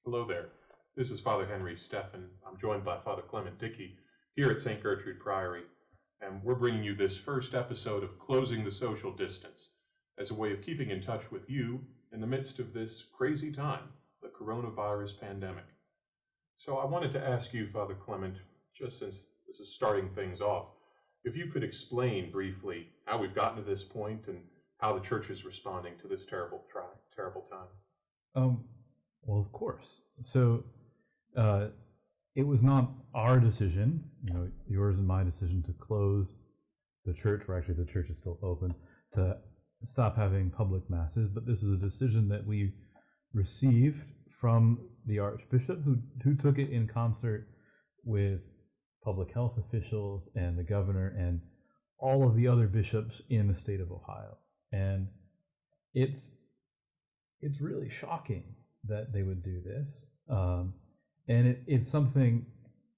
Hello there. This is Father Henry Steffen. I'm joined by Father Clement Dickey here at St. Gertrude Priory, and we're bringing you this first episode of Closing the Social Distance as a way of keeping in touch with you in the midst of this crazy time, the coronavirus pandemic. So I wanted to ask you, Father Clement, just since this is starting things off, if you could explain briefly how we've gotten to this point and how the Church is responding to this terrible time. Well, of course. So it was not our decision, yours and my decision to close the church, where actually the church is still open, to stop having public masses, but this is a decision that we received from the Archbishop, who took it in concert with public health officials and the governor and all of the other bishops in the state of Ohio. And it's really shocking that they would do this, and it's something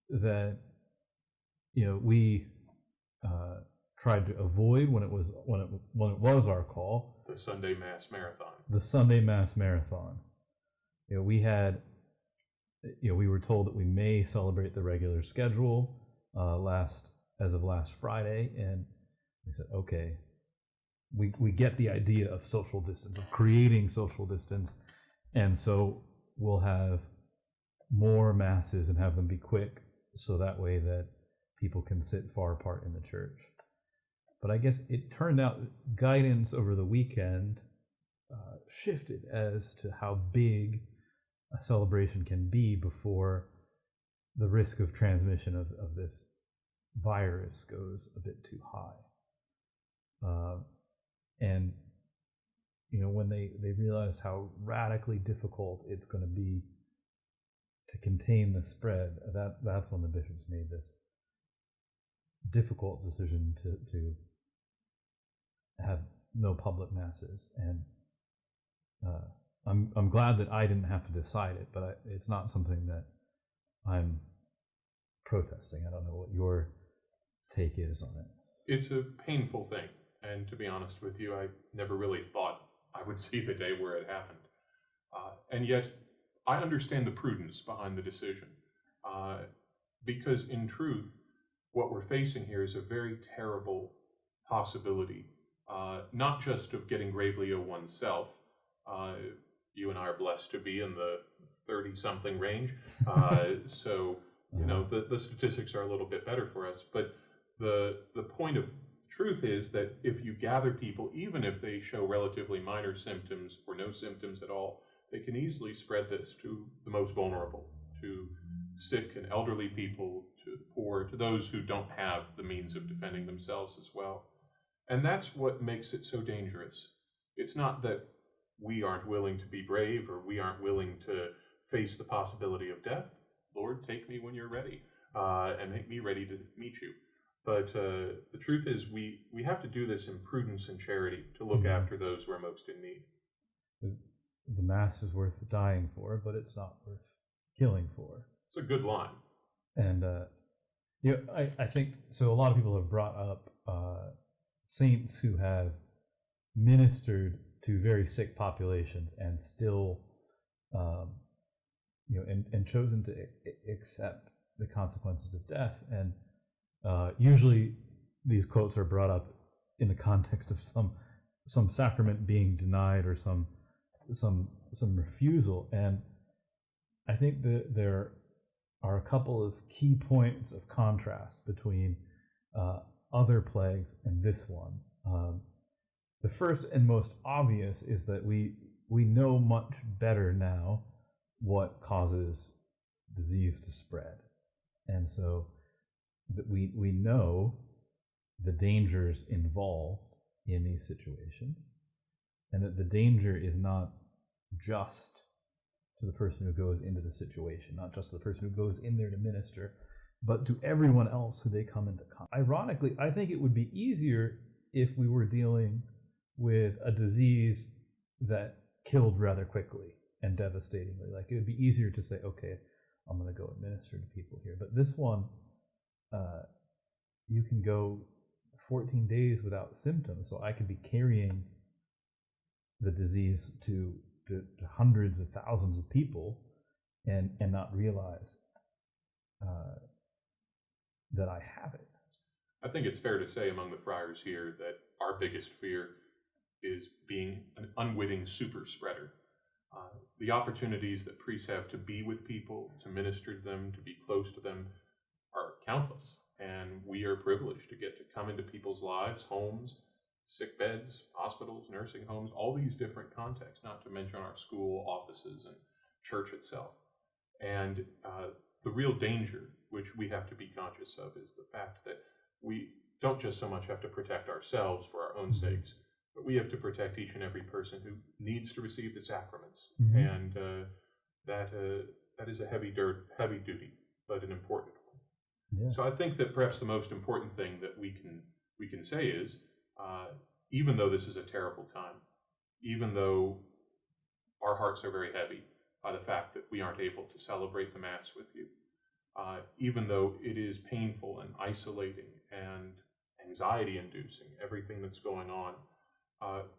that we tried to avoid when it was our call. The Sunday Mass Marathon. The Sunday Mass Marathon. We were told that we may celebrate the regular schedule as of last Friday, and we said, okay, we get the idea of social distance, of creating social distance. And so we'll have more masses and have them be quick, so that way that people can sit far apart in the church. But I guess it turned out guidance over the weekend shifted as to how big a celebration can be before the risk of transmission of this virus goes a bit too high. And when they realized how radically difficult it's going to be to contain the spread, that's when the bishops made this difficult decision to have no public masses. And I'm glad that I didn't have to decide it, but it's not something that I'm protesting. I don't know what your take is on it. It's a painful thing, and to be honest with you, I never really thought I would see the day where it happened. And yet, I understand the prudence behind the decision. Because in truth, what we're facing here is a very terrible possibility, not just of getting gravely ill oneself. You and I are blessed to be in the 30-something range. So, the statistics are a little bit better for us. But the point of truth is that if you gather people, even if they show relatively minor symptoms or no symptoms at all, they can easily spread this to the most vulnerable, to sick and elderly people, to the poor, to those who don't have the means of defending themselves as well. And that's what makes it so dangerous. It's not that we aren't willing to be brave or we aren't willing to face the possibility of death. Lord, take me when you're ready, and make me ready to meet you. But the truth is, we have to do this in prudence and charity to look after those who are most in need. The Mass is worth dying for, but it's not worth killing for. It's a good line. And I think so. A lot of people have brought up saints who have ministered to very sick populations and still, and chosen to accept the consequences of death. And usually these quotes are brought up in the context of some sacrament being denied or some refusal. And I think that there are a couple of key points of contrast between other plagues and this one. The first and most obvious is that we know much better now what causes disease to spread. And so that we know the dangers involved in these situations, and that the danger is not just to the person who goes into the situation, not just to the person who goes in there to minister, but to everyone else who they come into contact. Ironically, I think it would be easier if we were dealing with a disease that killed rather quickly and devastatingly. Like, it would be easier to say, okay, I'm going to go administer to people here. But this one, you can go 14 days without symptoms, so I could be carrying the disease to hundreds of thousands of people and not realize that I have it. I think it's fair to say among the friars here that our biggest fear is being an unwitting super spreader. The opportunities that priests have to be with people, to minister to them, to be close to them are countless. And we are privileged to get to come into people's lives, homes, sick beds, hospitals, nursing homes, all these different contexts, not to mention our school, offices, and church itself. And the real danger, which we have to be conscious of, is the fact that we don't just so much have to protect ourselves for our own sakes, but we have to protect each and every person who needs to receive the sacraments. And that is a heavy duty, but an important one. So I think that perhaps the most important thing that we can say is, even though this is a terrible time, even though our hearts are very heavy by the fact that we aren't able to celebrate the Mass with you, even though it is painful and isolating and anxiety-inducing, everything that's going on,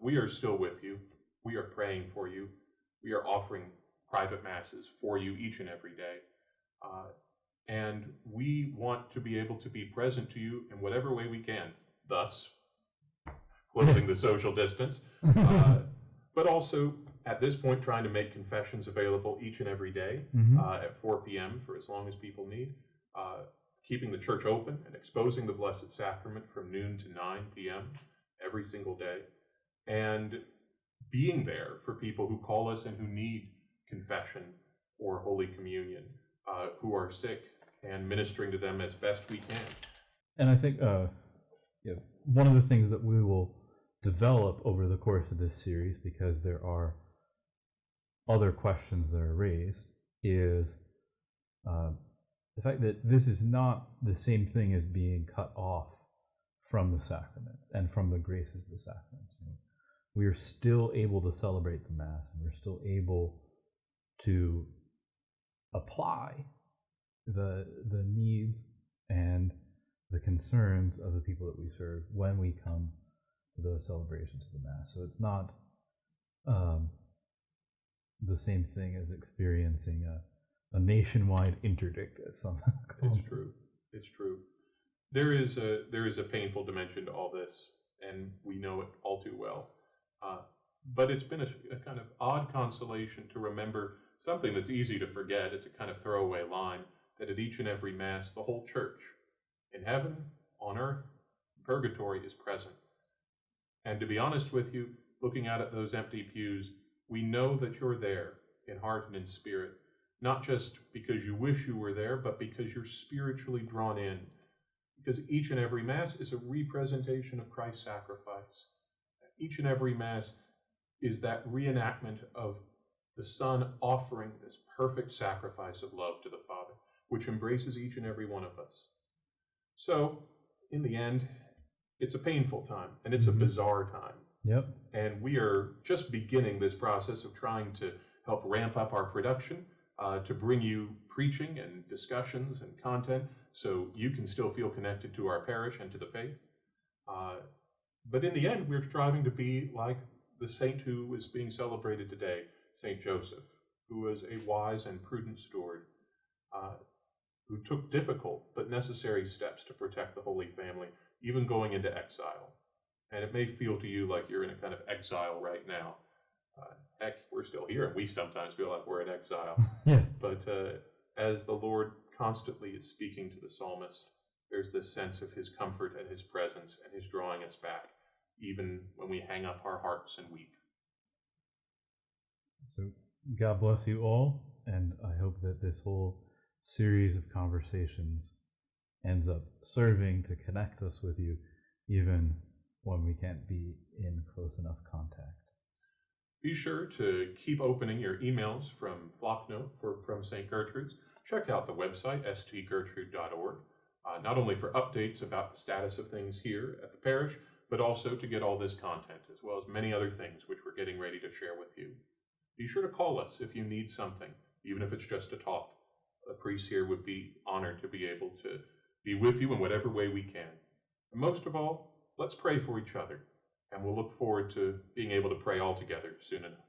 we are still with you. We are praying for you. We are offering private Masses for you each and every day. And we want to be able to be present to you in whatever way we can, thus closing the social distance, but also at this point trying to make confessions available each and every day at 4 p.m. for as long as people need, keeping the church open and exposing the Blessed Sacrament from noon to 9 p.m. every single day, and being there for people who call us and who need confession or Holy Communion, who are sick, and ministering to them as best we can. And I think one of the things that we will develop over the course of this series, because there are other questions that are raised, is the fact that this is not the same thing as being cut off from the sacraments and from the graces of the sacraments. We are still able to celebrate the Mass, and we're still able to apply the needs and the concerns of the people that we serve when we come to those celebrations of the Mass. So it's not the same thing as experiencing a nationwide interdict, as some call it. It's true. It's true. There is a painful dimension to all this, and we know it all too well. But it's been a kind of odd consolation to remember something that's easy to forget. It's a kind of throwaway line, that at each and every Mass, the whole Church, in heaven, on earth, purgatory, is present. And to be honest with you, looking out at those empty pews, we know that you're there in heart and in spirit, not just because you wish you were there, but because you're spiritually drawn in. Because each and every Mass is a representation of Christ's sacrifice. Each and every Mass is that reenactment of the Son offering this perfect sacrifice of love to the Father, which embraces each and every one of us. So, in the end, it's a painful time, and it's a bizarre time. Yep. And we are just beginning this process of trying to help ramp up our production, to bring you preaching and discussions and content so you can still feel connected to our parish and to the faith. But in the end, we're striving to be like the saint who is being celebrated today, St. Joseph, who was a wise and prudent steward, who took difficult but necessary steps to protect the Holy Family, even going into exile. And it may feel to you like you're in a kind of exile right now. Heck, we're still here, and we sometimes feel like we're in exile. Yeah. But as the Lord constantly is speaking to the psalmist, there's this sense of his comfort and his presence and his drawing us back, even when we hang up our hearts and weep. So God bless you all, and I hope that this whole series of conversations ends up serving to connect us with you, even when we can't be in close enough contact. Be sure to keep opening your emails from Flocknote from St. Gertrude's. Check out the website, stgertrude.org, not only for updates about the status of things here at the parish, but also to get all this content, as well as many other things which we're getting ready to share with you. Be sure to call us if you need something, even if it's just to talk. The priest here would be honored to be able to be with you in whatever way we can. And most of all, let's pray for each other, and we'll look forward to being able to pray all together soon enough.